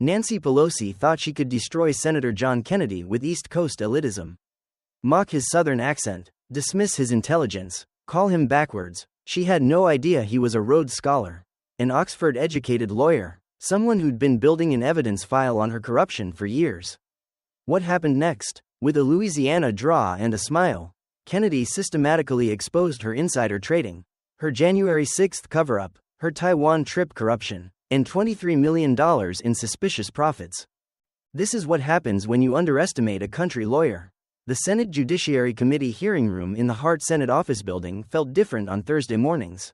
Nancy Pelosi thought she could destroy Senator John Kennedy with East Coast elitism. Mock his Southern accent, dismiss his intelligence, call him backwards. She had no idea he was a Rhodes Scholar, an Oxford-educated lawyer, someone who'd been building an evidence file on her corruption for years. What happened next? With a Louisiana draw and a smile, Kennedy systematically exposed her insider trading, her January 6 cover-up, her Taiwan trip corruption, and $23 million in suspicious profits. This is what happens when you underestimate a country lawyer. The Senate Judiciary Committee hearing room in the Hart Senate office building felt different on Thursday mornings.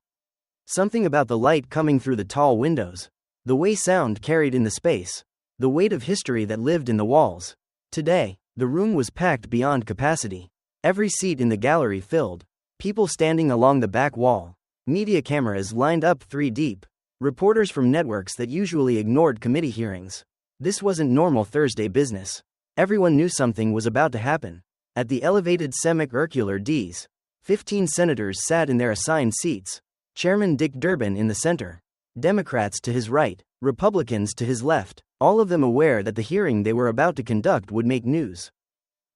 Something about the light coming through the tall windows, the way sound carried in the space, the weight of history that lived in the walls. Today, the room was packed beyond capacity. Every seat in the gallery filled, people standing along the back wall, media cameras lined up 3 deep, reporters from networks that usually ignored committee hearings. This wasn't normal Thursday business. Everyone knew something was about to happen. At the elevated semicircular dais, 15 senators sat in their assigned seats, Chairman Dick Durbin in the center, Democrats to his right, Republicans to his left, all of them aware that the hearing they were about to conduct would make news.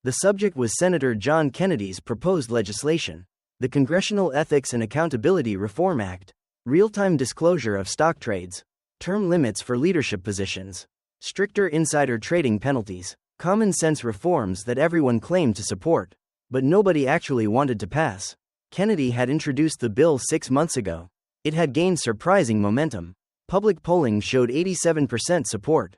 The subject was Senator John Kennedy's proposed legislation, the Congressional Ethics and Accountability Reform Act, real-time disclosure of stock trades, term limits for leadership positions, stricter insider trading penalties, common-sense reforms that everyone claimed to support, but nobody actually wanted to pass. Kennedy had introduced the bill 6 months ago. It had gained surprising momentum. Public polling showed 87% support.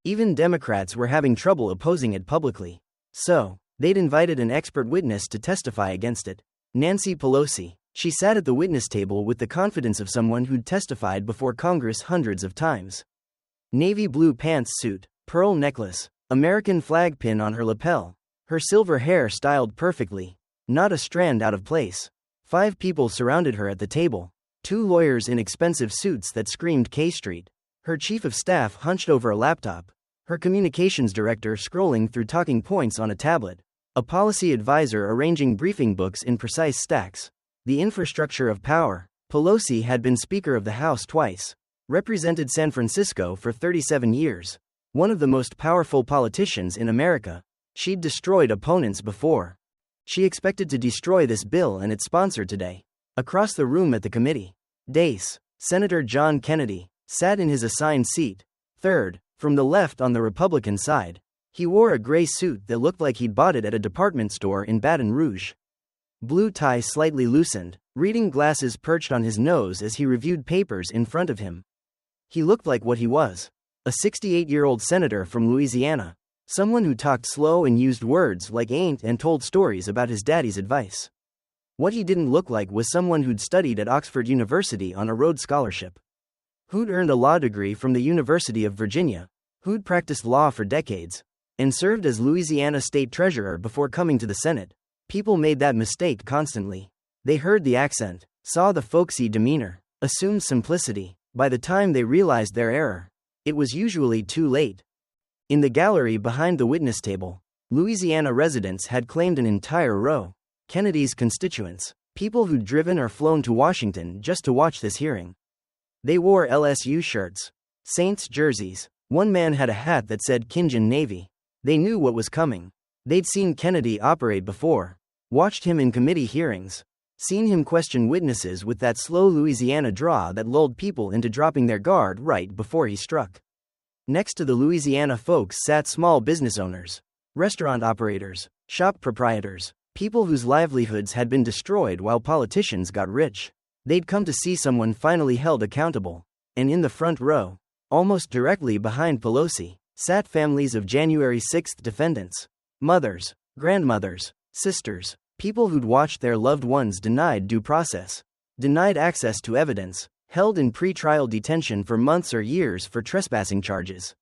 Even Democrats were having trouble opposing it publicly. So, they'd invited an expert witness to testify against it. Nancy Pelosi. She sat at the witness table with the confidence of someone who'd testified before Congress hundreds of times. Navy blue pants suit, pearl necklace, American flag pin on her lapel, her silver hair styled perfectly, not a strand out of place. 5 people surrounded her at the table, 2 lawyers in expensive suits that screamed K Street, her chief of staff hunched over a laptop, her communications director scrolling through talking points on a tablet, a policy advisor arranging briefing books in precise stacks. The infrastructure of power. Pelosi had been Speaker of the House twice, represented San Francisco for 37 years, one of the most powerful politicians in America. She'd destroyed opponents before. She expected to destroy this bill and its sponsor today. Across the room at the committee dais, Senator John Kennedy sat in his assigned seat, third, from the left on the Republican side. He wore a gray suit that looked like he'd bought it at a department store in Baton Rouge. Blue tie slightly loosened, reading glasses perched on his nose as he reviewed papers in front of him. He looked like what he was, a 68-year-old senator from Louisiana, someone who talked slow and used words like ain't and told stories about his daddy's advice. What he didn't look like was someone who'd studied at Oxford University on a Rhodes Scholarship, who'd earned a law degree from the University of Virginia, who'd practiced law for decades, and served as Louisiana State Treasurer before coming to the Senate. People made that mistake constantly. They heard the accent, saw the folksy demeanor, assumed simplicity. By the time they realized their error, it was usually too late. In the gallery behind the witness table, Louisiana residents had claimed an entire row. Kennedy's constituents, people who'd driven or flown to Washington just to watch this hearing. They wore LSU shirts, Saints jerseys. One man had a hat that said Kingian Navy. They knew what was coming. They'd seen Kennedy operate before, watched him in committee hearings, seen him question witnesses with that slow Louisiana draw that lulled people into dropping their guard right before he struck. Next to the Louisiana folks sat small business owners, restaurant operators, shop proprietors, people whose livelihoods had been destroyed while politicians got rich. They'd come to see someone finally held accountable. And in the front row, almost directly behind Pelosi, sat families of January 6 defendants, mothers, grandmothers, sisters, people who'd watched their loved ones denied due process, denied access to evidence, held in pre-trial detention for months or years for trespassing charges.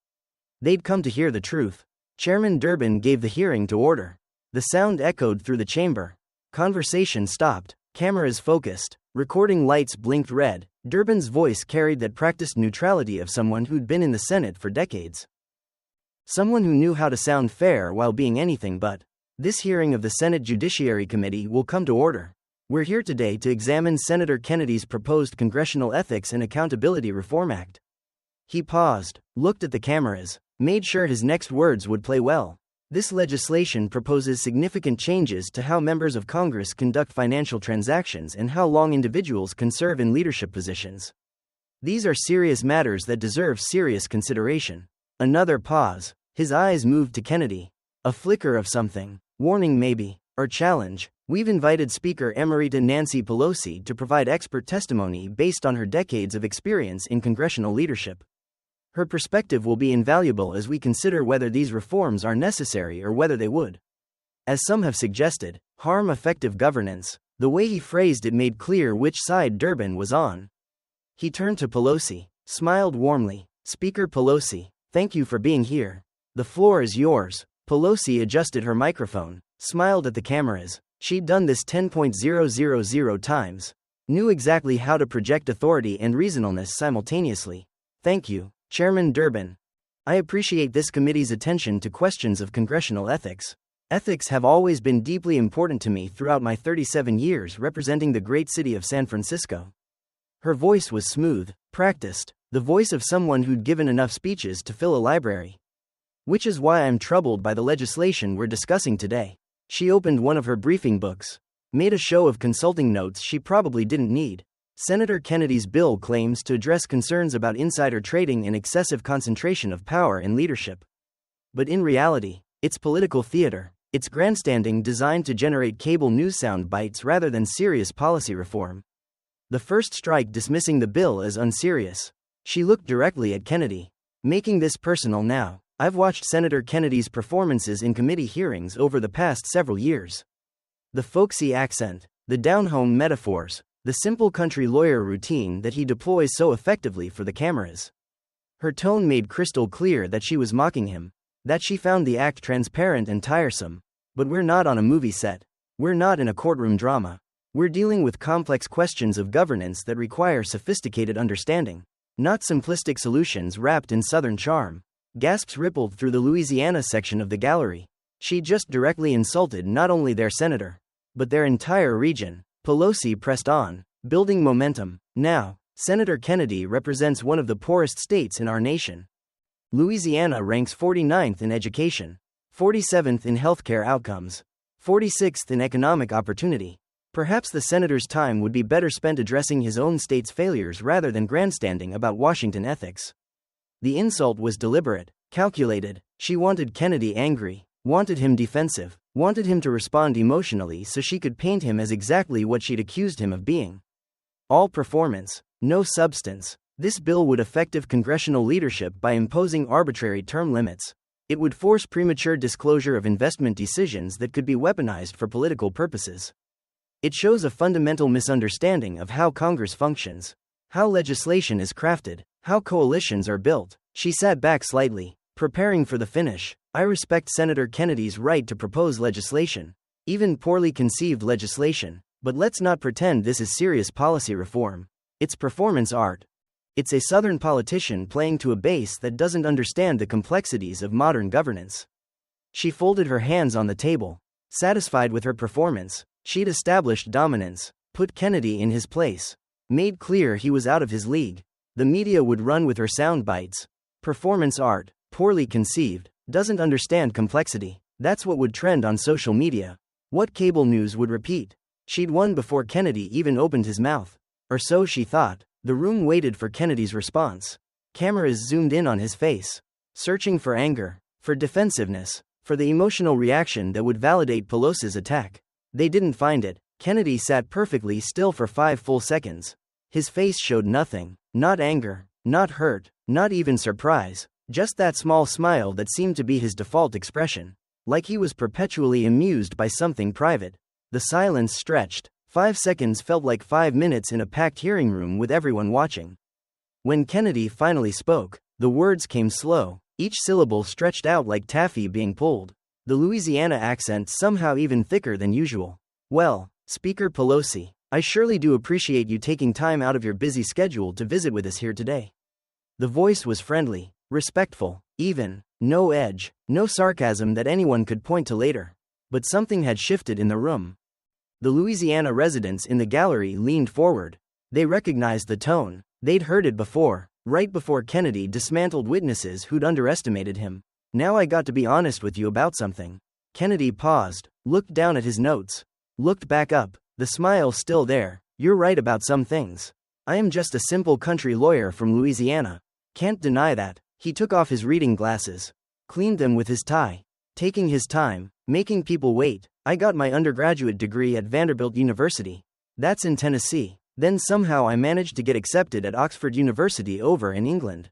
They'd come to hear the truth. Chairman Durbin gave the hearing to order. The sound echoed through the chamber. Conversation stopped. Cameras focused. Recording lights blinked red. Durbin's voice carried that practiced neutrality of someone who'd been in the Senate for decades. Someone who knew how to sound fair while being anything but. This hearing of the Senate Judiciary Committee will come to order. We're here today to examine Senator Kennedy's proposed Congressional Ethics and Accountability Reform Act. He paused, looked at the cameras, made sure his next words would play well. This legislation proposes significant changes to how members of Congress conduct financial transactions and how long individuals can serve in leadership positions. These are serious matters that deserve serious consideration. Another pause. His eyes moved to Kennedy. A flicker of something. Warning maybe. Or challenge. We've invited Speaker Emerita Nancy Pelosi to provide expert testimony based on her decades of experience in congressional leadership. Her perspective will be invaluable as we consider whether these reforms are necessary or whether they would, as some have suggested, harm effective governance. The way he phrased it made clear which side Durbin was on. He turned to Pelosi, smiled warmly. Speaker Pelosi, thank you for being here. The floor is yours. Pelosi adjusted her microphone, smiled at the cameras. She'd done this 10,000 times. Knew exactly how to project authority and reasonableness simultaneously. Thank you, Chairman Durbin. I appreciate this committee's attention to questions of congressional ethics. Ethics have always been deeply important to me throughout my 37 years representing the great city of San Francisco. Her voice was smooth, practiced, the voice of someone who'd given enough speeches to fill a library. Which is why I'm troubled by the legislation we're discussing today. She opened one of her briefing books, made a show of consulting notes she probably didn't need. Senator Kennedy's bill claims to address concerns about insider trading and excessive concentration of power in leadership. But in reality, it's political theater. It's grandstanding designed to generate cable news sound bites rather than serious policy reform. The first strike dismissing the bill as unserious. She looked directly at Kennedy. Making this personal now. I've watched Senator Kennedy's performances in committee hearings over the past several years. The folksy accent, the down-home metaphors, the simple country lawyer routine that he deploys so effectively for the cameras. Her tone made crystal clear that she was mocking him, that she found the act transparent and tiresome. But we're not on a movie set. We're not in a courtroom drama. We're dealing with complex questions of governance that require sophisticated understanding, not simplistic solutions wrapped in Southern charm. Gasps rippled through the Louisiana section of the gallery. She just directly insulted not only their senator, but their entire region. Pelosi pressed on, building momentum. Now, Senator Kennedy represents one of the poorest states in our nation. Louisiana ranks 49th in education, 47th in healthcare outcomes, 46th in economic opportunity. Perhaps the senator's time would be better spent addressing his own state's failures rather than grandstanding about Washington ethics. The insult was deliberate, calculated. She wanted Kennedy angry, wanted him defensive, wanted him to respond emotionally so she could paint him as exactly what she'd accused him of being. All performance, no substance. This bill would effective congressional leadership by imposing arbitrary term limits. It would force premature disclosure of investment decisions that could be weaponized for political purposes. It shows a fundamental misunderstanding of how Congress functions, how legislation is crafted, how coalitions are built. She sat back slightly, preparing for the finish. I respect Senator Kennedy's right to propose legislation, even poorly conceived legislation, but let's not pretend this is serious policy reform. It's performance art. It's a Southern politician playing to a base that doesn't understand the complexities of modern governance. She folded her hands on the table, satisfied with her performance. She'd established dominance, put Kennedy in his place, made clear he was out of his league. The media would run with her sound bites. Performance art, poorly conceived, doesn't understand complexity. That's what would trend on social media. What cable news would repeat. She'd won before Kennedy even opened his mouth. Or so she thought. The room waited for Kennedy's response. Cameras zoomed in on his face, searching for anger, for defensiveness, for the emotional reaction that would validate Pelosi's attack. They didn't find it. Kennedy sat perfectly still for 5 full seconds. His face showed nothing, not anger, not hurt, not even surprise, just that small smile that seemed to be his default expression, like he was perpetually amused by something private. The silence stretched. 5 seconds felt like 5 minutes in a packed hearing room with everyone watching. When Kennedy finally spoke, the words came slow, each syllable stretched out like taffy being pulled, the Louisiana accent somehow even thicker than usual. Well, Speaker Pelosi, I surely do appreciate you taking time out of your busy schedule to visit with us here today. The voice was friendly, respectful, even, no edge, no sarcasm that anyone could point to later. But something had shifted in the room. The Louisiana residents in the gallery leaned forward. They recognized the tone. They'd heard it before, Right before Kennedy dismantled witnesses who'd underestimated him. Now I got to be honest with you about something. Kennedy paused, looked down at his notes, looked back up, the smile still there. You're right about some things. I am just a simple country lawyer from Louisiana. Can't deny that. He took off his reading glasses, cleaned them with his tie, taking his time, making people wait. I got my undergraduate degree at Vanderbilt University. That's in Tennessee. Then somehow I managed to get accepted at Oxford University over in England.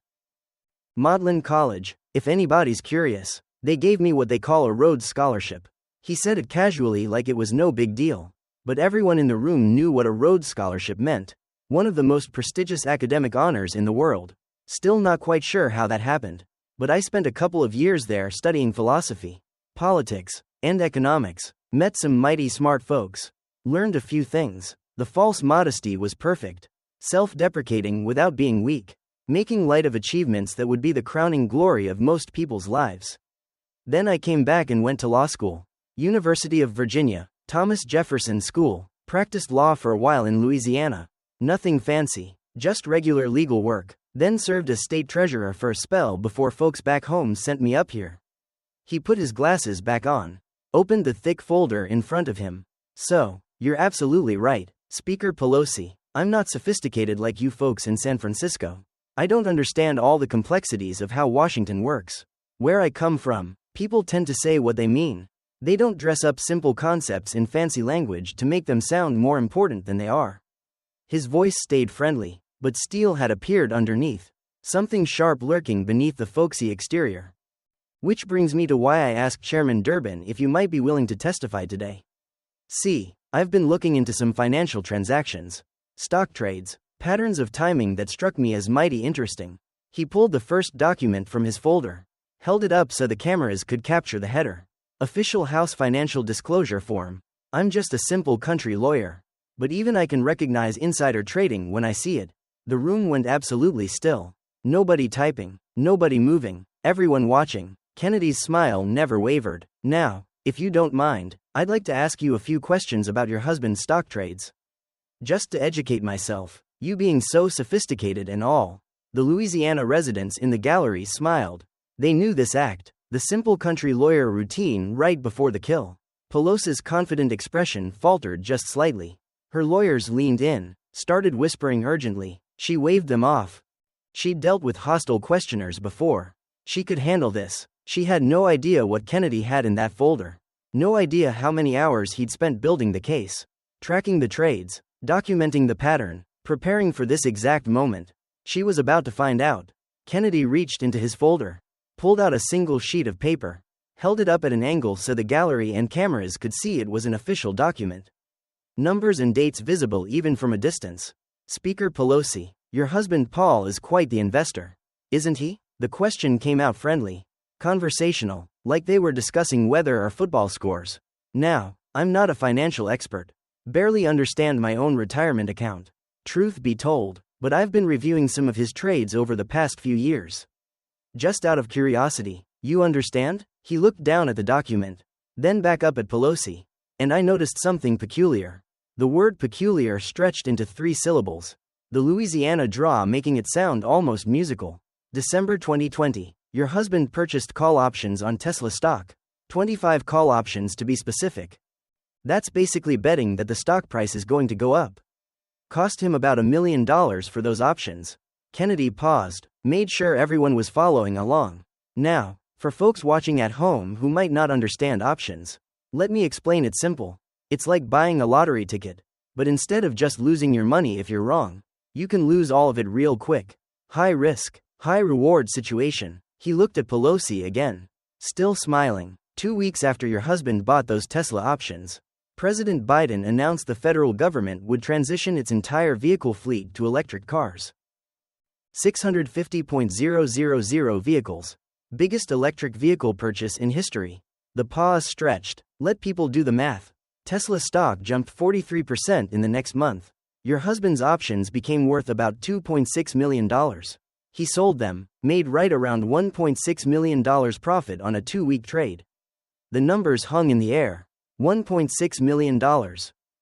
Magdalen College, if anybody's curious. They gave me what they call a Rhodes Scholarship. He said it casually like it was no big deal. But everyone in the room knew what a Rhodes Scholarship meant. One of the most prestigious academic honors in the world. Still not quite sure how that happened. But I spent a couple of years there studying philosophy, politics, and economics. Met some mighty smart folks. Learned a few things. The false modesty was perfect. Self-deprecating without being weak. Making light of achievements that would be the crowning glory of most people's lives. Then I came back and went to law school. University of Virginia, Thomas Jefferson School. Practiced law for a while in Louisiana. Nothing fancy, just regular legal work. Then served as state treasurer for a spell before folks back home sent me up here. He put his glasses back on. Opened the thick folder in front of him. So, you're absolutely right, Speaker Pelosi. I'm not sophisticated like you folks in San Francisco. I don't understand all the complexities of how Washington works. Where I come from, people tend to say what they mean. They don't dress up simple concepts in fancy language to make them sound more important than they are. His voice stayed friendly, but steel had appeared underneath. Something sharp lurking beneath the folksy exterior. Which brings me to why I asked Chairman Durbin if you might be willing to testify today. See, I've been looking into some financial transactions. Stock trades. Patterns of timing that struck me as mighty interesting. He pulled the first document from his folder, held it up so the cameras could capture the header. Official House Financial Disclosure Form. I'm just a simple country lawyer. But even I can recognize insider trading when I see it. The room went absolutely still. Nobody typing, nobody moving, everyone watching. Kennedy's smile never wavered. Now, if you don't mind, I'd like to ask you a few questions about your husband's stock trades. Just to educate myself. You being so sophisticated and all. The Louisiana residents in the gallery smiled. They knew this act, the simple country lawyer routine right before the kill. Pelosi's confident expression faltered just slightly. Her lawyers leaned in, started whispering urgently. She waved them off. She'd dealt with hostile questioners before. She could handle this. She had no idea what Kennedy had in that folder. No idea how many hours he'd spent building the case, tracking the trades, documenting the pattern. Preparing for this exact moment. She was about to find out. Kennedy reached into his folder, pulled out a single sheet of paper, held it up at an angle so the gallery and cameras could see it was an official document. Numbers and dates visible even from a distance. Speaker Pelosi, your husband Paul is quite the investor, isn't he? The question came out friendly, conversational, like they were discussing weather or football scores. Now, I'm not a financial expert. Barely understand my own retirement account. Truth be told, but I've been reviewing some of his trades over the past few years. Just out of curiosity, you understand? He looked down at the document, then back up at Pelosi, and I noticed something peculiar. The word peculiar stretched into 3 syllables, the Louisiana draw making it sound almost musical. December 2020, your husband purchased call options on Tesla stock, 25 call options to be specific. That's basically betting that the stock price is going to go up. Cost him about $1 million for those options. Kennedy paused, made sure everyone was following along. Now, for folks watching at home who might not understand options, let me explain it simple. It's like buying a lottery ticket. But instead of just losing your money if you're wrong, you can lose all of it real quick. High risk, high reward situation. He looked at Pelosi again, still smiling. 2 weeks after your husband bought those Tesla options, President Biden announced the federal government would transition its entire vehicle fleet to electric cars. 650,000 vehicles. Biggest electric vehicle purchase in history. The pause stretched. Let people do the math. Tesla stock jumped 43% in the next month. Your husband's options became worth about $2.6 million. He sold them, made right around $1.6 million profit on a 2-week trade. The numbers hung in the air. $1.6 million.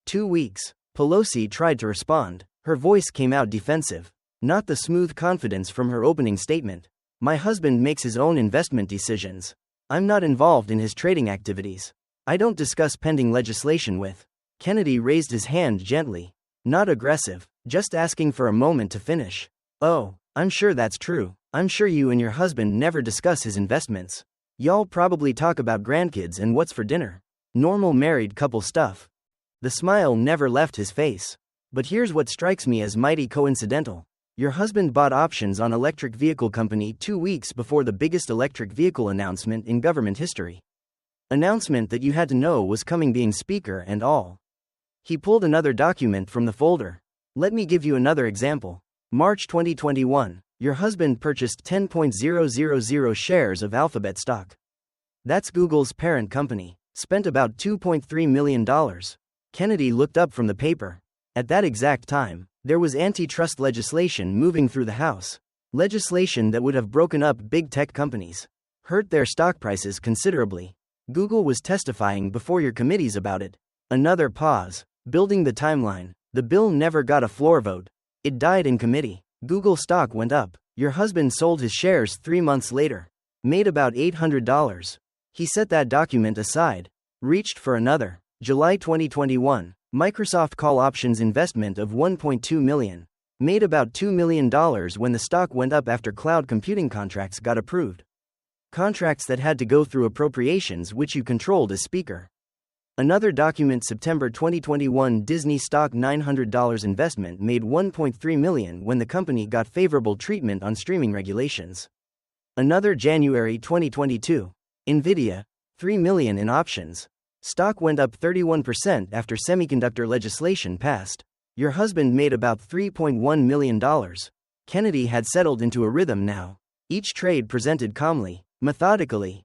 2 weeks. Pelosi tried to respond. Her voice came out defensive. Not the smooth confidence from her opening statement. My husband makes his own investment decisions. I'm not involved in his trading activities. I don't discuss pending legislation with. Kennedy raised his hand gently. Not aggressive, just asking for a moment to finish. Oh, I'm sure that's true. I'm sure you and your husband never discuss his investments. Y'all probably talk about grandkids and what's for dinner. Normal married couple stuff. The smile never left his face. But here's what strikes me as mighty coincidental. Your husband bought options on electric vehicle company 2 weeks before the biggest electric vehicle announcement in government history. Announcement that you had to know was coming, being speaker and all. He pulled another document from the folder. Let me give you another example. March 2021, your husband purchased 10.000 shares of Alphabet stock. That's Google's parent company. Spent about $2.3 million. Kennedy looked up from the paper. At that exact time, there was antitrust legislation moving through the House. Legislation that would have broken up big tech companies. Hurt their stock prices considerably. Google was testifying before your committees about it. Another pause. Building the timeline. The bill never got a floor vote. It died in committee. Google stock went up. Your husband sold his shares 3 months later. Made about $800. He set that document aside. Reached for another. July 2021. Microsoft call options investment of $1.2 million. Made about $2 million when the stock went up after cloud computing contracts got approved. Contracts that had to go through appropriations, which you controlled as speaker. Another document, September 2021, Disney stock $900 investment made $1.3 million when the company got favorable treatment on streaming regulations. Another, January 2022. Nvidia, $3 million in options. Stock went up 31% after semiconductor legislation passed. Your husband made about $3.1 million. Kennedy had settled into a rhythm now. Each trade presented calmly, methodically.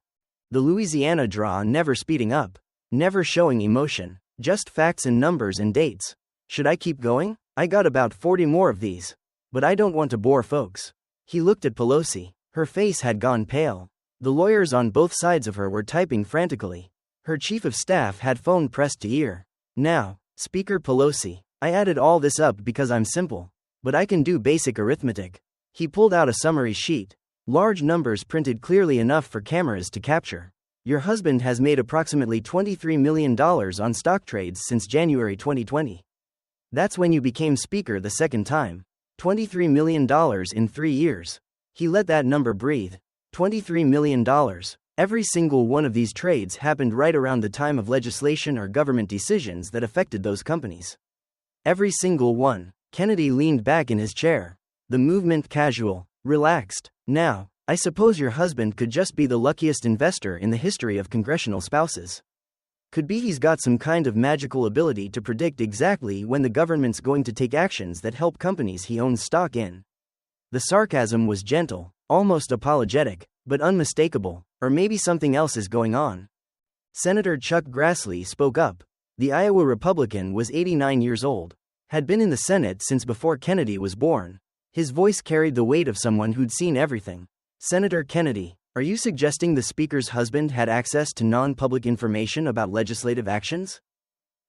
The Louisiana draw never speeding up, never showing emotion, just facts and numbers and dates. Should I keep going? I got about 40 more of these. But I don't want to bore folks. He looked at Pelosi. Her face had gone pale. The lawyers on both sides of her were typing frantically. Her chief of staff had phone pressed to ear. Now, Speaker Pelosi, I added all this up because I'm simple. But I can do basic arithmetic. He pulled out a summary sheet. Large numbers printed clearly enough for cameras to capture. Your husband has made approximately $23 million on stock trades since January 2020. That's when you became speaker the second time. $23 million in 3 years. He let that number breathe. $23 million. Every single one of these trades happened right around the time of legislation or government decisions that affected those companies. Every single one. Kennedy leaned back in his chair. The movement casual, relaxed. Now, I suppose your husband could just be the luckiest investor in the history of congressional spouses. Could be he's got some kind of magical ability to predict exactly when the government's going to take actions that help companies he owns stock in. The sarcasm was gentle, almost apologetic, but unmistakable. Or maybe something else is going on. Senator Chuck Grassley spoke up. The Iowa Republican was 89 years old. Had been in the Senate since before Kennedy was born. His voice carried the weight of someone who'd seen everything. Senator Kennedy, are you suggesting the speaker's husband had access to non-public information about legislative actions?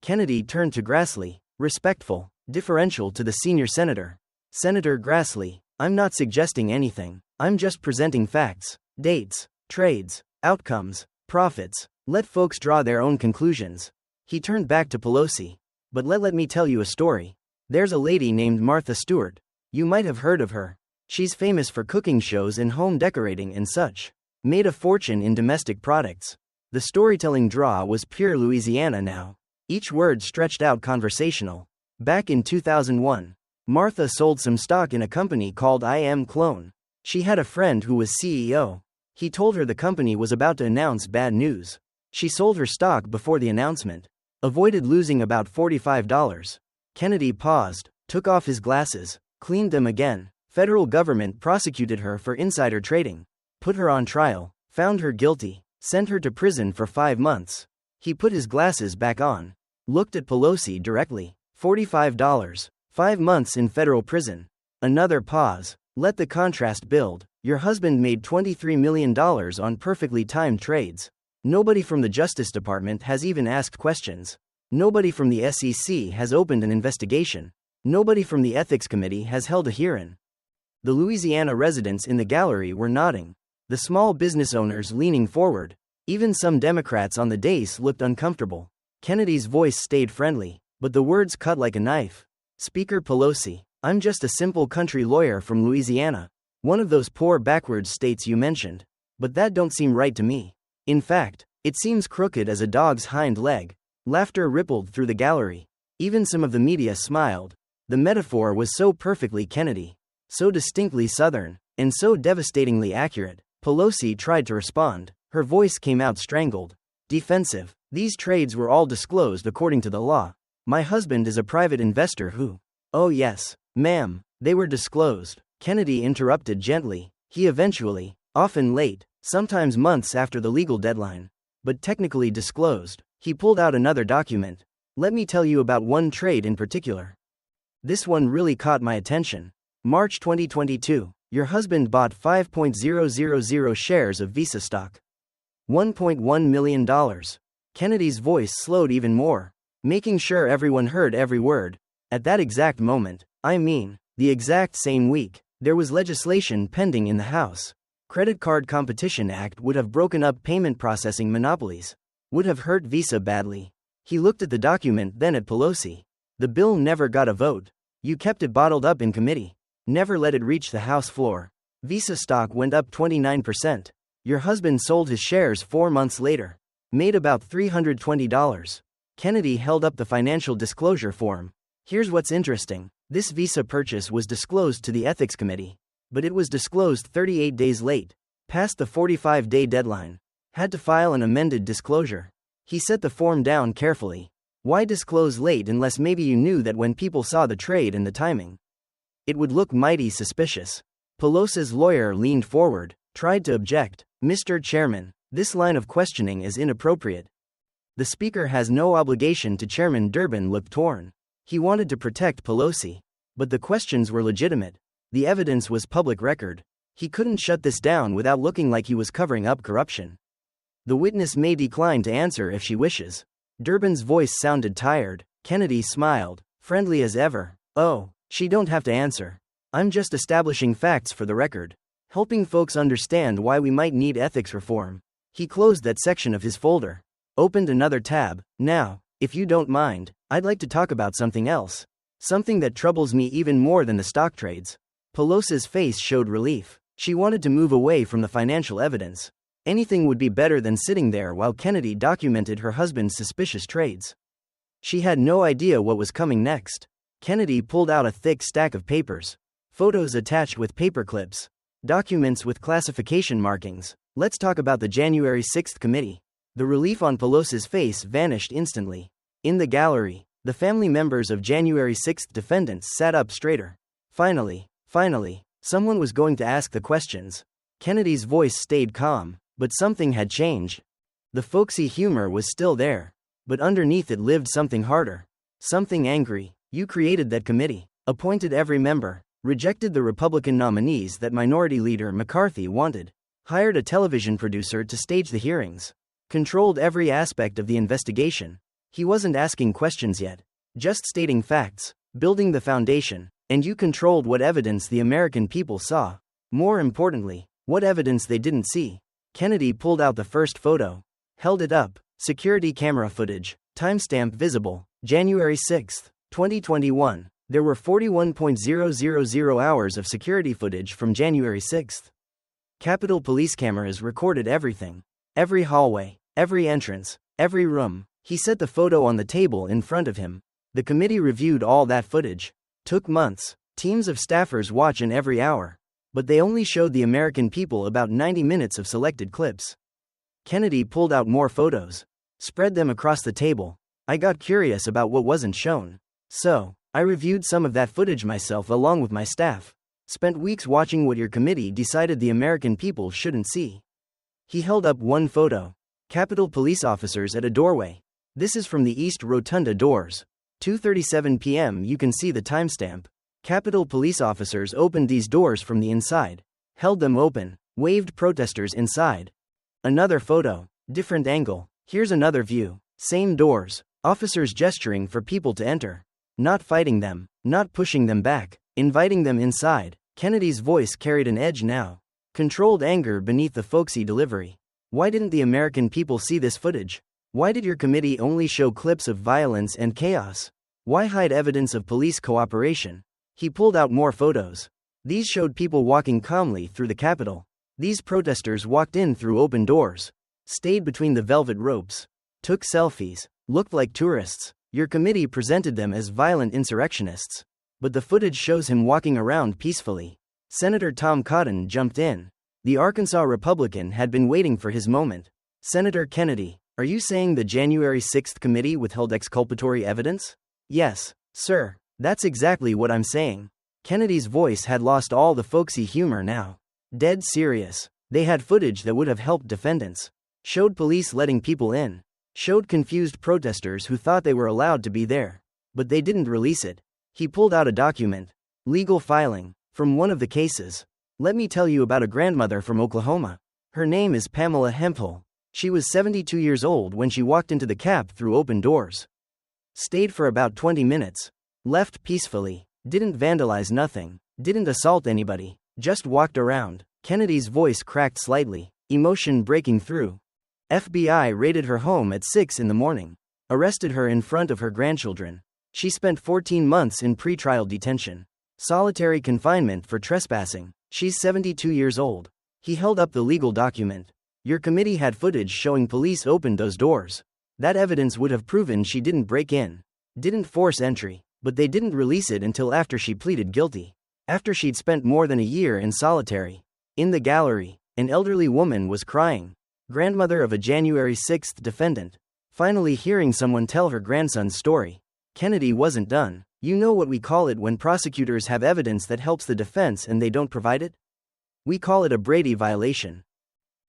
Kennedy turned to Grassley, respectful, deferential to the senior senator. Senator Grassley, I'm not suggesting anything. I'm just presenting facts, dates, trades, outcomes, profits. Let folks draw their own conclusions. He turned back to Pelosi. But let me tell you a story. There's a lady named Martha Stewart. You might have heard of her. She's famous for cooking shows and home decorating and such. Made a fortune in domestic products. The storytelling draw was pure Louisiana now. Each word stretched out conversational. Back in 2001, Martha sold some stock in a company called IM Clone. She had a friend who was CEO. He told her the company was about to announce bad news. She sold her stock before the announcement. Avoided losing about $45. Kennedy paused, took off his glasses, cleaned them again. Federal government prosecuted her for insider trading. Put her on trial, found her guilty, sent her to prison for 5 months. He put his glasses back on. Looked at Pelosi directly. $45. 5 months in federal prison. Another pause. Let the contrast build. Your husband made $23 million on perfectly timed trades. Nobody from the Justice Department has even asked questions. Nobody from the SEC has opened an investigation. Nobody from the Ethics Committee has held a hearing. The Louisiana residents in the gallery were nodding, the small business owners leaning forward. Even some Democrats on the dais looked uncomfortable. Kennedy's voice stayed friendly, but the words cut like a knife. Speaker Pelosi, I'm just a simple country lawyer from Louisiana, one of those poor backwards states you mentioned. But that don't seem right to me. In fact, it seems crooked as a dog's hind leg. Laughter rippled through the gallery. Even some of the media smiled. The metaphor was so perfectly Kennedy, so distinctly Southern, and so devastatingly accurate. Pelosi tried to respond. Her voice came out strangled, defensive. These trades were all disclosed according to the law. My husband is a private investor who... Oh yes, ma'am, they were disclosed. Kennedy interrupted gently. He eventually, often late, sometimes months after the legal deadline, but technically disclosed. He pulled out another document. Let me tell you about one trade in particular. This one really caught my attention. March 2022, your husband bought 5.000 shares of Visa stock. $1.1 million. Kennedy's voice slowed even more, making sure everyone heard every word. At that exact moment, I mean, the exact same week, there was legislation pending in the House. Credit Card Competition Act would have broken up payment processing monopolies, would have hurt Visa badly. He looked at the document, then at Pelosi. The bill never got a vote. You kept it bottled up in committee. Never let it reach the House floor. Visa stock went up 29%. Your husband sold his shares 4 months later. Made about $320. Kennedy held up the financial disclosure form. Here's what's interesting. This Visa purchase was disclosed to the Ethics Committee. But it was disclosed 38 days late. Past the 45-day deadline. Had to file an amended disclosure. He set the form down carefully. Why disclose late unless maybe you knew that when people saw the trade and the timing, it would look mighty suspicious? Pelosi's lawyer leaned forward, tried to object. Mr. Chairman, this line of questioning is inappropriate. The Speaker has no obligation to. Chairman Durbin looked torn. He wanted to protect Pelosi. But the questions were legitimate. The evidence was public record. He couldn't shut this down without looking like he was covering up corruption. The witness may decline to answer if she wishes. Durbin's voice sounded tired. Kennedy smiled, friendly as ever. Oh, she don't have to answer. I'm just establishing facts for the record, helping folks understand why we might need ethics reform. He closed that section of his folder, opened another tab. Now, if you don't mind, I'd like to talk about something else. Something that troubles me even more than the stock trades. Pelosi's face showed relief. She wanted to move away from the financial evidence. Anything would be better than sitting there while Kennedy documented her husband's suspicious trades. She had no idea what was coming next. Kennedy pulled out a thick stack of papers. Photos attached with paper clips. Documents with classification markings. Let's talk about the January 6th committee. The relief on Pelosi's face vanished instantly. In the gallery, the family members of January 6th defendants sat up straighter. Finally, someone was going to ask the questions. Kennedy's voice stayed calm, but something had changed. The folksy humor was still there, but underneath it lived something harder. Something angry. You created that committee, appointed every member, rejected the Republican nominees that Minority Leader McCarthy wanted, hired a television producer to stage the hearings, controlled every aspect of the investigation. He wasn't asking questions yet, just stating facts, building the foundation, and you controlled what evidence the American people saw. More importantly, what evidence they didn't see. Kennedy pulled out the first photo, held it up. Security camera footage, timestamp visible, January 6, 2021. There were 41.000 hours of security footage from January 6. Capitol Police cameras recorded everything. Every hallway, every entrance, every room. He set the photo on the table in front of him. The committee reviewed all that footage. Took months. Teams of staffers watch in every hour. But they only showed the American people about 90 minutes of selected clips. Kennedy pulled out more photos, spread them across the table. I got curious about what wasn't shown. So, I reviewed some of that footage myself along with my staff. Spent weeks watching what your committee decided the American people shouldn't see. He held up one photo. Capitol Police officers at a doorway. This is from the East Rotunda doors. 2:37 p.m. You can see the timestamp. Capitol Police officers opened these doors from the inside, held them open, waved protesters inside. Another photo, different angle. Here's another view. Same doors, officers gesturing for people to enter. Not fighting them, not pushing them back, inviting them inside. Kennedy's voice carried an edge now. Controlled anger beneath the folksy delivery. Why didn't the American people see this footage? Why did your committee only show clips of violence and chaos? Why hide evidence of police cooperation? He pulled out more photos. These showed people walking calmly through the Capitol. These protesters walked in through open doors, stayed between the velvet ropes, took selfies, looked like tourists. Your committee presented them as violent insurrectionists. But the footage shows him walking around peacefully. Senator Tom Cotton jumped in. The Arkansas Republican had been waiting for his moment. Senator Kennedy, are you saying the January 6th committee withheld exculpatory evidence? Yes, sir, that's exactly what I'm saying. Kennedy's voice had lost all the folksy humor now. Dead serious. They had footage that would have helped defendants. Showed police letting people in. Showed confused protesters who thought they were allowed to be there. But they didn't release it. He pulled out a document. Legal filing. From one of the cases. Let me tell you about a grandmother from Oklahoma. Her name is Pamela Hemphill. She was 72 years old when she walked into the Cap through open doors. Stayed for about 20 minutes. Left peacefully. Didn't vandalize nothing. Didn't assault anybody. Just walked around. Kennedy's voice cracked slightly, emotion breaking through. FBI raided her home at 6 in the morning. Arrested her in front of her grandchildren. She spent 14 months in pretrial detention. Solitary confinement for trespassing. She's 72 years old. He held up the legal document. Your committee had footage showing police opened those doors. That evidence would have proven she didn't break in. Didn't force entry. But they didn't release it until after she pleaded guilty. After she'd spent more than a year in solitary. In the gallery, an elderly woman was crying. Grandmother of a January 6th defendant. Finally hearing someone tell her grandson's story. Kennedy wasn't done. You know what we call it when prosecutors have evidence that helps the defense and they don't provide it? We call it a Brady violation.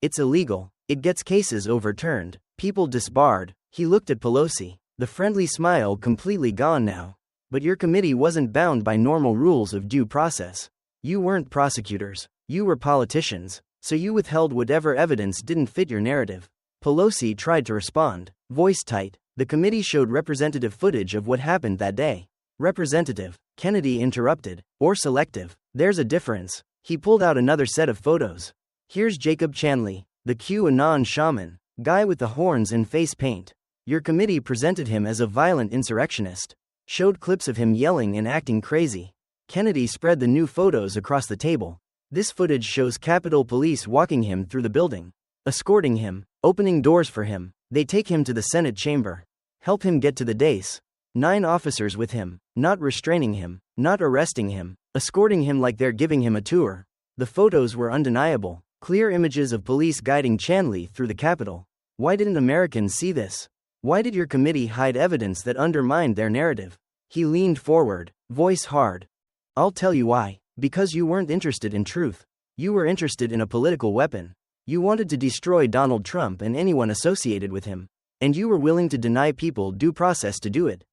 It's illegal. It gets cases overturned, people disbarred. He looked at Pelosi, the friendly smile completely gone now. But your committee wasn't bound by normal rules of due process. You weren't prosecutors. You were politicians, so you withheld whatever evidence didn't fit your narrative. Pelosi tried to respond, voice tight. The committee showed representative footage of what happened that day. Representative. Kennedy interrupted. Or selective. There's a difference. He pulled out another set of photos. Here's Jacob Chanley, the QAnon shaman, guy with the horns and face paint. Your committee presented him as a violent insurrectionist. Showed clips of him yelling and acting crazy. Kennedy spread the new photos across the table. This footage shows Capitol Police walking him through the building. Escorting him. Opening doors for him. They take him to the Senate chamber. Help him get to the dais. 9 officers with him. Not restraining him. Not arresting him. Escorting him like they're giving him a tour. The photos were undeniable. Clear images of police guiding Chanley through the Capitol. Why didn't Americans see this? Why did your committee hide evidence that undermined their narrative? He leaned forward, voice hard. I'll tell you why. Because you weren't interested in truth. You were interested in a political weapon. You wanted to destroy Donald Trump and anyone associated with him. And you were willing to deny people due process to do it.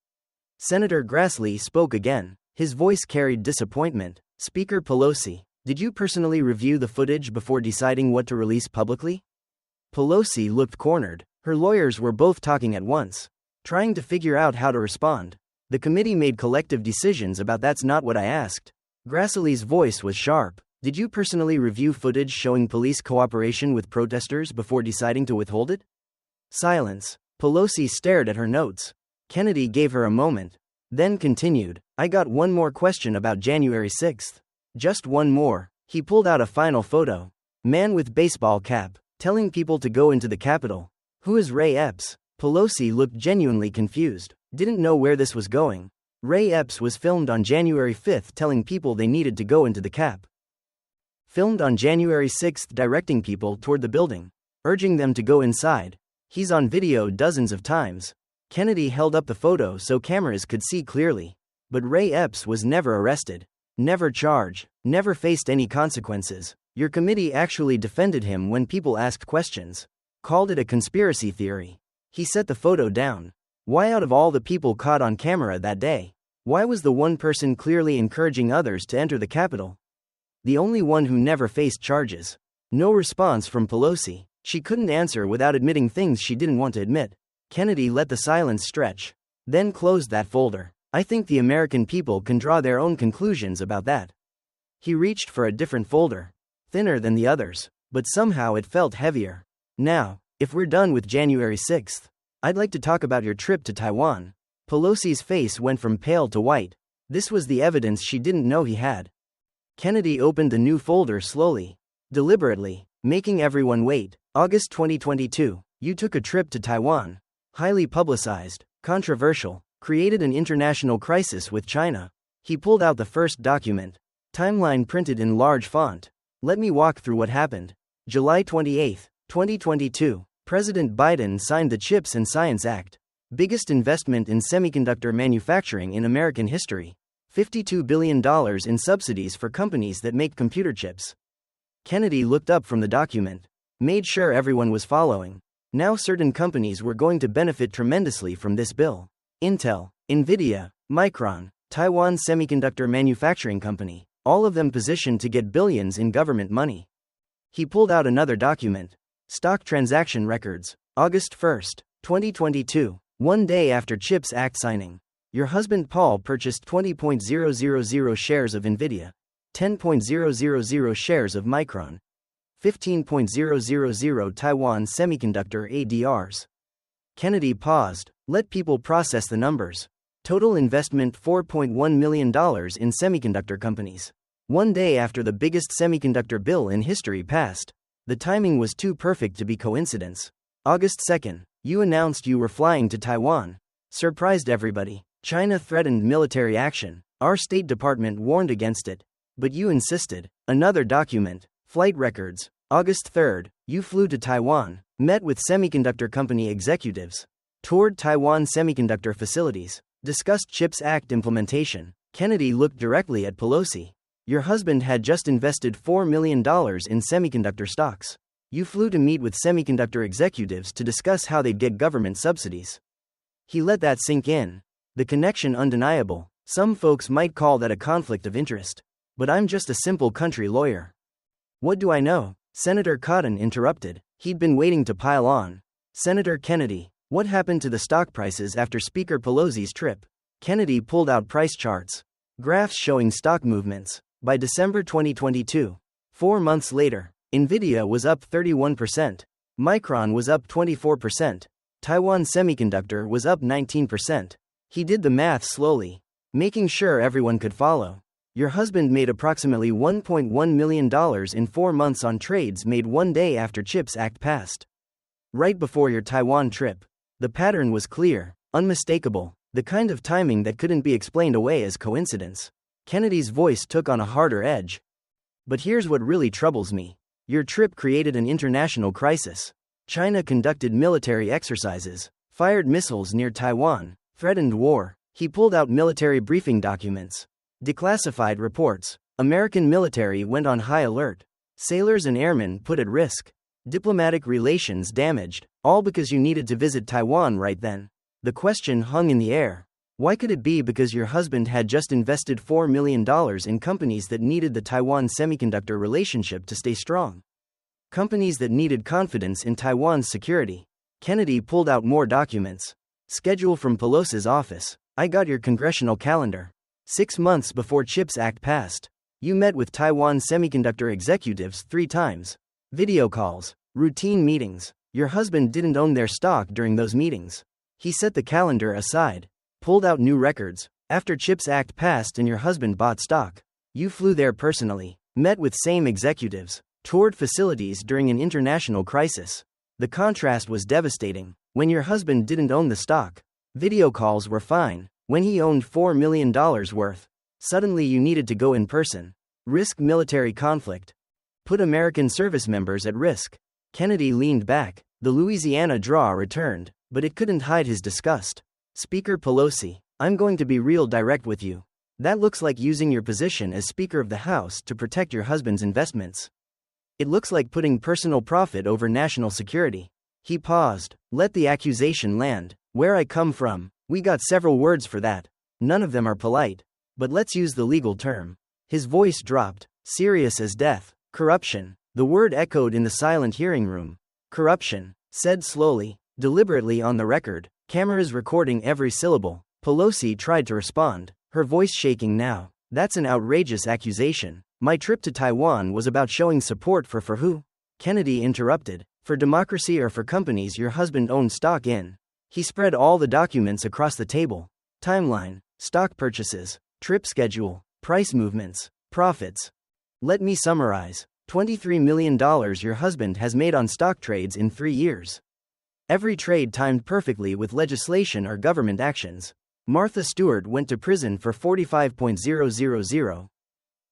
Senator Grassley spoke again. His voice carried disappointment. Speaker Pelosi, did you personally review the footage before deciding what to release publicly? Pelosi looked cornered. Her lawyers were both talking at once, trying to figure out how to respond. The committee made collective decisions about that's not what I asked. Grassley's voice was sharp. Did you personally review footage showing police cooperation with protesters before deciding to withhold it? Silence. Pelosi stared at her notes. Kennedy gave her a moment, then continued. I got one more question about January 6th. Just one more. He pulled out a final photo. Man with baseball cap, telling people to go into the Capitol. Who is Ray Epps? Pelosi looked genuinely confused. Didn't know where this was going. Ray Epps was filmed on January 5th telling people they needed to go into the Cap. Filmed on January 6th directing people toward the building, urging them to go inside. He's on video dozens of times. Kennedy held up the photo so cameras could see clearly. But Ray Epps was never arrested. Never charged. Never faced any consequences. Your committee actually defended him when people asked questions. Called it a conspiracy theory. He set the photo down. Why out of all the people caught on camera that day? Why was the one person clearly encouraging others to enter the Capitol? The only one who never faced charges. No response from Pelosi. She couldn't answer without admitting things she didn't want to admit. Kennedy let the silence stretch. Then closed that folder. I think the American people can draw their own conclusions about that. He reached for a different folder. Thinner than the others, but somehow it felt heavier. Now, if we're done with January 6th, I'd like to talk about your trip to Taiwan. Pelosi's face went from pale to white. This was the evidence she didn't know he had. Kennedy opened the new folder slowly, deliberately, making everyone wait. August 2022, you took a trip to Taiwan. Highly publicized, controversial, created an international crisis with China. He pulled out the first document. Timeline printed in large font. Let me walk through what happened. July 28, 2022, President Biden signed the CHIPS and Science Act. Biggest investment in semiconductor manufacturing in American history. $52 billion in subsidies for companies that make computer chips. Kennedy looked up from the document. Made sure everyone was following. Now certain companies were going to benefit tremendously from this bill. Intel, Nvidia, Micron, Taiwan Semiconductor Manufacturing Company, all of them positioned to get billions in government money. He pulled out another document. Stock transaction records. August 1, 2022, one day after CHIPS Act signing. Your husband Paul purchased 20.000 shares of Nvidia, 10.000 shares of Micron, 15.000 Taiwan Semiconductor ADRs. Kennedy paused. Let people process the numbers. Total investment $4.1 million in semiconductor companies. One day after the biggest semiconductor bill in history passed. The timing was too perfect to be coincidence. August 2nd, you announced you were flying to Taiwan. Surprised everybody. China threatened military action. Our State Department warned against it. But you insisted. Another document. Flight records. August 3rd, you flew to Taiwan, met with semiconductor company executives, toured Taiwan semiconductor facilities, discussed CHIPS Act implementation. Kennedy looked directly at Pelosi. Your husband had just invested $4 million in semiconductor stocks. You flew to meet with semiconductor executives to discuss how they'd get government subsidies. He let that sink in. The connection undeniable. Some folks might call that a conflict of interest. But I'm just a simple country lawyer. What do I know? Senator Cotton interrupted. He'd been waiting to pile on. Senator Kennedy, what happened to the stock prices after Speaker Pelosi's trip? Kennedy pulled out price charts. Graphs showing stock movements. By December 2022, 4 months later, Nvidia was up 31%, Micron was up 24%, Taiwan Semiconductor was up 19%. He did the math slowly, making sure everyone could follow. Your husband made approximately $1.1 million in 4 months on trades made one day after CHIPS Act passed. Right before your Taiwan trip. The pattern was clear, unmistakable, the kind of timing that couldn't be explained away as coincidence. Kennedy's voice took on a harder edge. But here's what really troubles me. Your trip created an international crisis. China conducted military exercises, fired missiles near Taiwan, threatened war. He pulled out military briefing documents, declassified reports. American military went on high alert. Sailors and airmen put at risk. Diplomatic relations damaged, all because you needed to visit Taiwan right then. The question hung in the air. Why could it be because your husband had just invested $4 million in companies that needed the Taiwan semiconductor relationship to stay strong? Companies that needed confidence in Taiwan's security. Kennedy pulled out more documents. Schedule from Pelosi's office. I got your congressional calendar. 6 months before CHIPS Act passed. You met with Taiwan semiconductor executives 3 times. Video calls. Routine meetings. Your husband didn't own their stock during those meetings. He set the calendar aside. Pulled out new records. After CHIPS Act passed and your husband bought stock, you flew there personally, met with same executives, toured facilities during an international crisis. The contrast was devastating. When your husband didn't own the stock, video calls were fine. When he owned $4 million worth, suddenly you needed to go in person. Risk military conflict. Put American service members at risk. Kennedy leaned back. The Louisiana draw returned, but it couldn't hide his disgust. Speaker Pelosi, I'm going to be real direct with you. That looks like using your position as Speaker of the House to protect your husband's investments. It looks like putting personal profit over national security. He paused. Let the accusation land. Where I come from, we got several words for that. None of them are polite. But let's use the legal term. His voice dropped, serious as death. Corruption. The word echoed in the silent hearing room. Corruption. Said slowly, deliberately on the record. Cameras recording every syllable. Pelosi tried to respond, her voice shaking now. That's an outrageous accusation. My trip to Taiwan was about showing support for who? Kennedy interrupted. For democracy or for companies your husband owned stock in? He spread all the documents across the table. Timeline, stock purchases, trip schedule, price movements, profits. Let me summarize. $23 million your husband has made on stock trades in 3 years. Every trade timed perfectly with legislation or government actions. Martha Stewart went to prison for 45,000.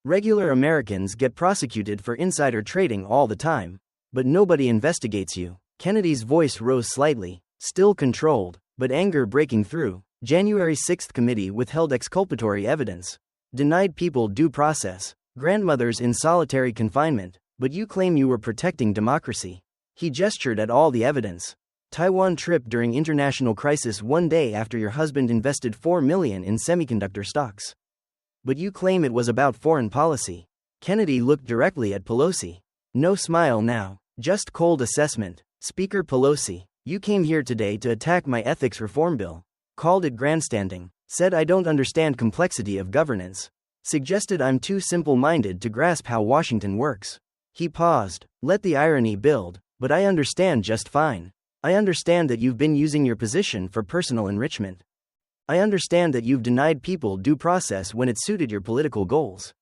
Regular Americans get prosecuted for insider trading all the time, but nobody investigates you. Kennedy's voice rose slightly, still controlled, but anger breaking through. January 6th committee withheld exculpatory evidence. Denied people due process. Grandmothers in solitary confinement, but you claim you were protecting democracy. He gestured at all the evidence. Taiwan trip during international crisis 1 day after your husband invested $4 million in semiconductor stocks. But you claim it was about foreign policy. Kennedy looked directly at Pelosi. No smile now, just cold assessment. Speaker Pelosi, you came here today to attack my ethics reform bill. Called it grandstanding. Said I don't understand complexity of governance. Suggested I'm too simple-minded to grasp how Washington works. He paused. Let the irony build, but I understand just fine. I understand that you've been using your position for personal enrichment. I understand that you've denied people due process when it suited your political goals.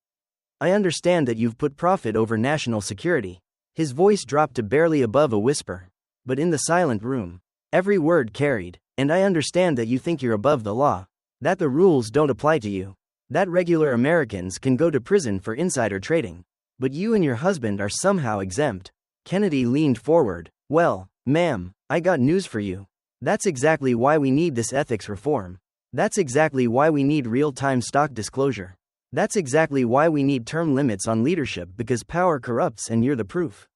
I understand that you've put profit over national security. His voice dropped to barely above a whisper. But in the silent room, every word carried. And I understand that you think you're above the law. That the rules don't apply to you. That regular Americans can go to prison for insider trading. But you and your husband are somehow exempt. Kennedy leaned forward. Well, ma'am, I got news for you. That's exactly why we need this ethics reform. That's exactly why we need real-time stock disclosure. That's exactly why we need term limits on leadership, because power corrupts and you're the proof.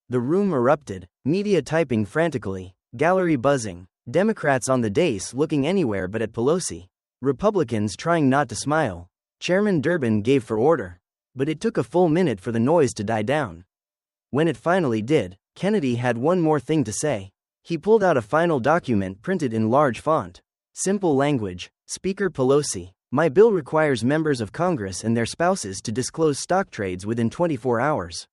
The room erupted, media typing frantically, gallery buzzing, Democrats on the dais looking anywhere but at Pelosi, Republicans trying not to smile. Chairman Durbin gave for order. But it took a full minute for the noise to die down. When it finally did, Kennedy had one more thing to say. He pulled out a final document printed in large font. Simple language. Speaker Pelosi, my bill requires members of Congress and their spouses to disclose stock trades within 24 hours.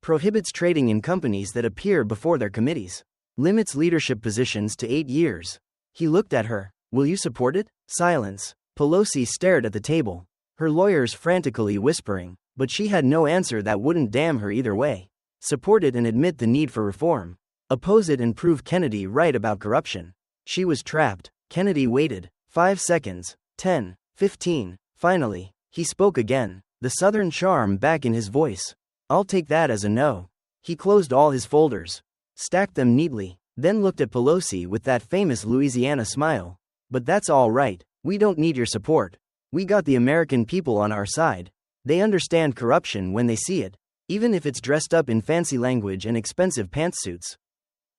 Prohibits trading in companies that appear before their committees. Limits leadership positions to 8 years. He looked at her. Will you support it? Silence. Pelosi stared at the table. Her lawyers frantically whispering, but she had no answer that wouldn't damn her either way. Support it and admit the need for reform. Oppose it and prove Kennedy right about corruption. She was trapped. Kennedy waited. 5 seconds. 10. 15. Finally, he spoke again, the southern charm back in his voice. I'll take that as a no. He closed all his folders, stacked them neatly, then looked at Pelosi with that famous Louisiana smile. But that's all right. We don't need your support. We got the American people on our side. They understand corruption when they see it, even if it's dressed up in fancy language and expensive pantsuits.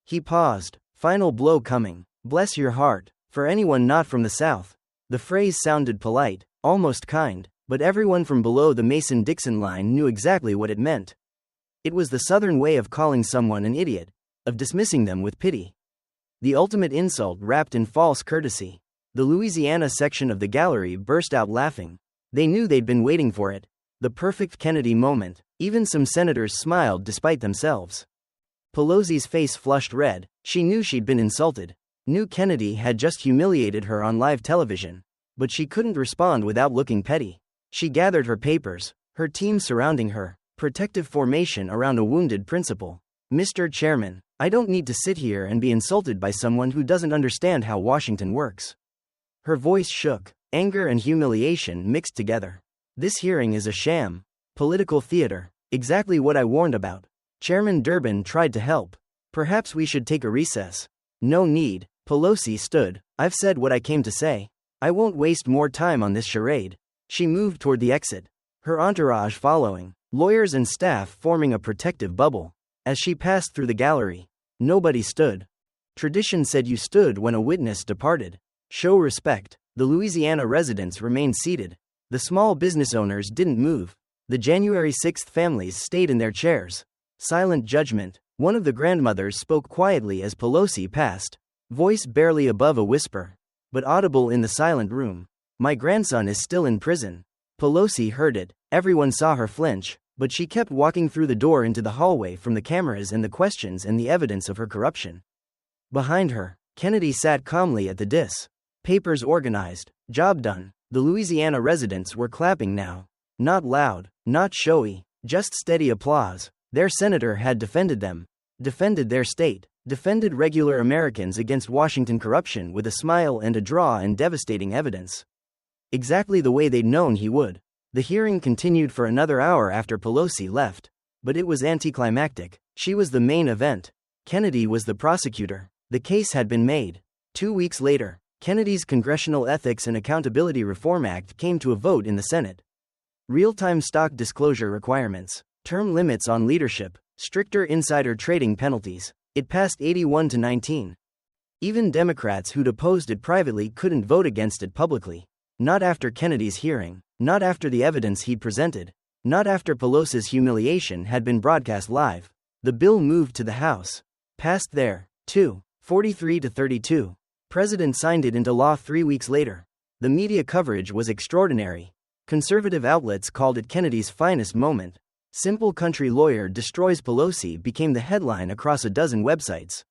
He paused. Final blow coming. Bless your heart. For anyone not from the South. The phrase sounded polite, almost kind, but everyone from below the Mason-Dixon line knew exactly what it meant. It was the Southern way of calling someone an idiot, of dismissing them with pity. The ultimate insult wrapped in false courtesy. The Louisiana section of the gallery burst out laughing. They knew they'd been waiting for it. The perfect Kennedy moment. Even some senators smiled despite themselves. Pelosi's face flushed red. She knew she'd been insulted. Knew Kennedy had just humiliated her on live television. But she couldn't respond without looking petty. She gathered her papers, her team surrounding her, protective formation around a wounded principal. Mr. Chairman, I don't need to sit here and be insulted by someone who doesn't understand how Washington works. Her voice shook, anger and humiliation mixed together. This hearing is a sham. Political theater. Exactly what I warned about. Chairman Durbin tried to help. Perhaps we should take a recess. No need. Pelosi stood. I've said what I came to say. I won't waste more time on this charade. She moved toward the exit, her entourage following, lawyers and staff forming a protective bubble. As she passed through the gallery, nobody stood. Tradition said you stood when a witness departed. Show respect. The Louisiana residents remained seated. The small business owners didn't move. The January 6th families stayed in their chairs. Silent judgment. One of the grandmothers spoke quietly as Pelosi passed, voice barely above a whisper, but audible in the silent room. My grandson is still in prison. Pelosi heard it, Everyone saw her flinch, but she kept walking through the door into the hallway from the cameras and the questions and the evidence of her corruption. Behind her, Kennedy sat calmly at the dais. Papers organized, job done. The Louisiana residents were clapping now. Not loud, not showy, just steady applause. Their senator had defended them, defended their state, defended regular Americans against Washington corruption with a smile and a draw and devastating evidence. Exactly the way they'd known he would. The hearing continued for another hour after Pelosi left, but it was anticlimactic. She was the main event. Kennedy was the prosecutor. The case had been made. 2 weeks later, Kennedy's Congressional Ethics and Accountability Reform Act came to a vote in the Senate. Real-time stock disclosure requirements, term limits on leadership, stricter insider trading penalties. It passed 81-19. Even Democrats who'd opposed it privately couldn't vote against it publicly. Not after Kennedy's hearing, not after the evidence he'd presented, not after Pelosi's humiliation had been broadcast live. The bill moved to the House. Passed there, too, 43-32. President signed it into law 3 weeks later. The media coverage was extraordinary. Conservative outlets called it Kennedy's finest moment. Simple country lawyer destroys Pelosi became the headline across a dozen websites.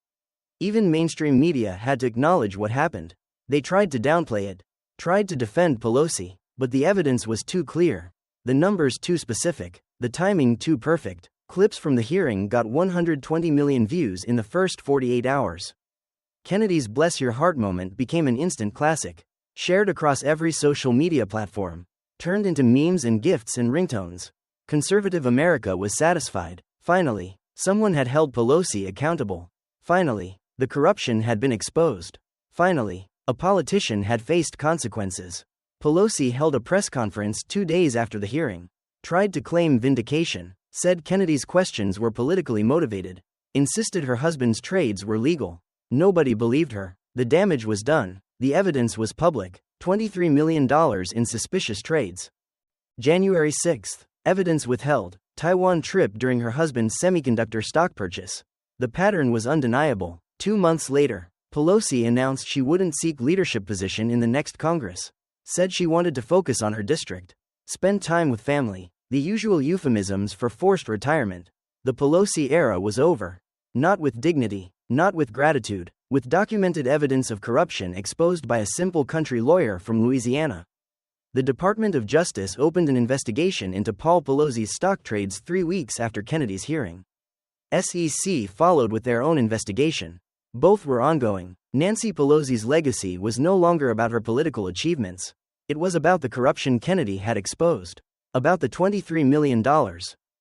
Even mainstream media had to acknowledge what happened. They tried to downplay it, tried to defend Pelosi, but the evidence was too clear. The numbers too specific, the timing too perfect. Clips from the hearing got 120 million views in the first 48 hours. Kennedy's Bless Your Heart moment became an instant classic, shared across every social media platform, turned into memes and gifts and ringtones. Conservative America was satisfied. Finally, someone had held Pelosi accountable. Finally, the corruption had been exposed. Finally, a politician had faced consequences. Pelosi held a press conference 2 days after the hearing, tried to claim vindication, said Kennedy's questions were politically motivated, insisted her husband's trades were legal. Nobody believed her. The damage was done. The evidence was public. $23 million in suspicious trades. January 6. Evidence withheld. Taiwan trip during her husband's semiconductor stock purchase. The pattern was undeniable. 2 months later, Pelosi announced she wouldn't seek leadership position in the next Congress. Said she wanted to focus on her district. Spend time with family. The usual euphemisms for forced retirement. The Pelosi era was over. Not with dignity, not with gratitude, with documented evidence of corruption exposed by a simple country lawyer from Louisiana. The Department of Justice opened an investigation into Paul Pelosi's stock trades 3 weeks after Kennedy's hearing. SEC followed with their own investigation. Both were ongoing. Nancy Pelosi's legacy was no longer about her political achievements. It was about the corruption Kennedy had exposed. About the $23 million.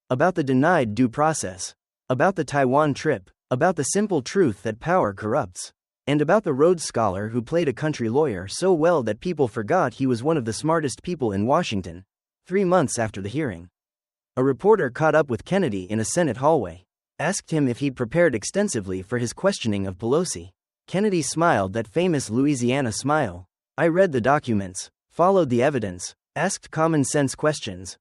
About the denied due process. About the Taiwan trip. About the simple truth that power corrupts. And about the Rhodes Scholar who played a country lawyer so well that people forgot he was one of the smartest people in Washington. 3 months after the hearing, a reporter caught up with Kennedy in a Senate hallway. Asked him if he'd prepared extensively for his questioning of Pelosi. Kennedy smiled that famous Louisiana smile. I read the documents, followed the evidence, asked common sense questions.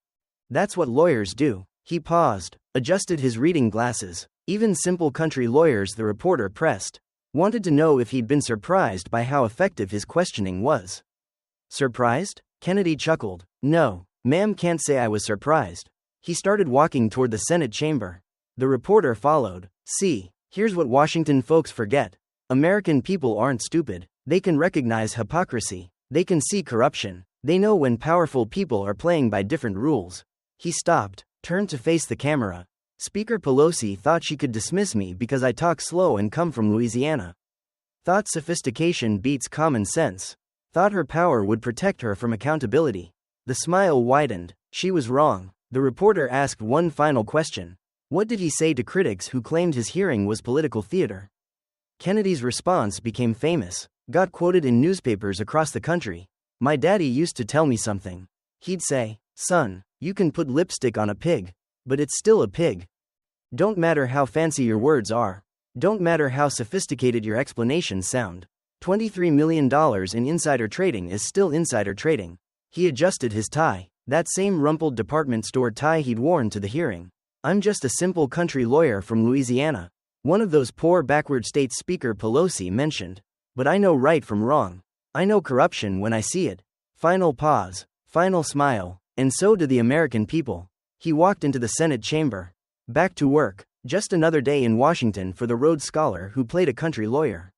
That's what lawyers do. He paused, adjusted his reading glasses. Even simple country lawyers, the reporter pressed, wanted to know if he'd been surprised by how effective his questioning was. Surprised? Kennedy chuckled. No, ma'am, can't say I was surprised. He started walking toward the Senate chamber. The reporter followed. See, here's what Washington folks forget. American people aren't stupid. They can recognize hypocrisy. They can see corruption. They know when powerful people are playing by different rules. He stopped, turned to face the camera. Speaker Pelosi thought she could dismiss me because I talk slow and come from Louisiana. Thought sophistication beats common sense. Thought her power would protect her from accountability. The smile widened. She was wrong. The reporter asked one final question. What did he say to critics who claimed his hearing was political theater? Kennedy's response became famous, got quoted in newspapers across the country. My daddy used to tell me something. He'd say, son, you can put lipstick on a pig, but it's still a pig. Don't matter how fancy your words are. Don't matter how sophisticated your explanations sound. $23 million in insider trading is still insider trading. He adjusted his tie, that same rumpled department store tie he'd worn to the hearing. I'm just a simple country lawyer from Louisiana. One of those poor backward states Speaker Pelosi mentioned. But I know right from wrong. I know corruption when I see it. Final pause, final smile, And so do the American people. He walked into the Senate chamber. Back to work. Just another day in Washington for the Rhodes Scholar who played a country lawyer.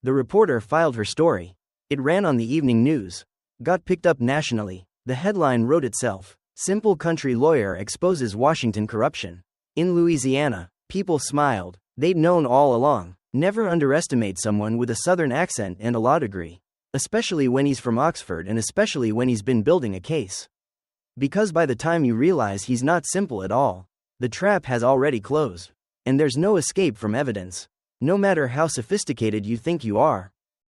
The reporter filed her story. It ran on the evening news. Got picked up nationally. The headline wrote itself. Simple country lawyer exposes Washington corruption. In Louisiana, people smiled. They'd known all along. Never underestimate someone with a southern accent and a law degree. Especially when he's from Oxford and especially when he's been building a case. Because by the time you realize he's not simple at all, the trap has already closed. And there's no escape from evidence. No matter how sophisticated you think you are,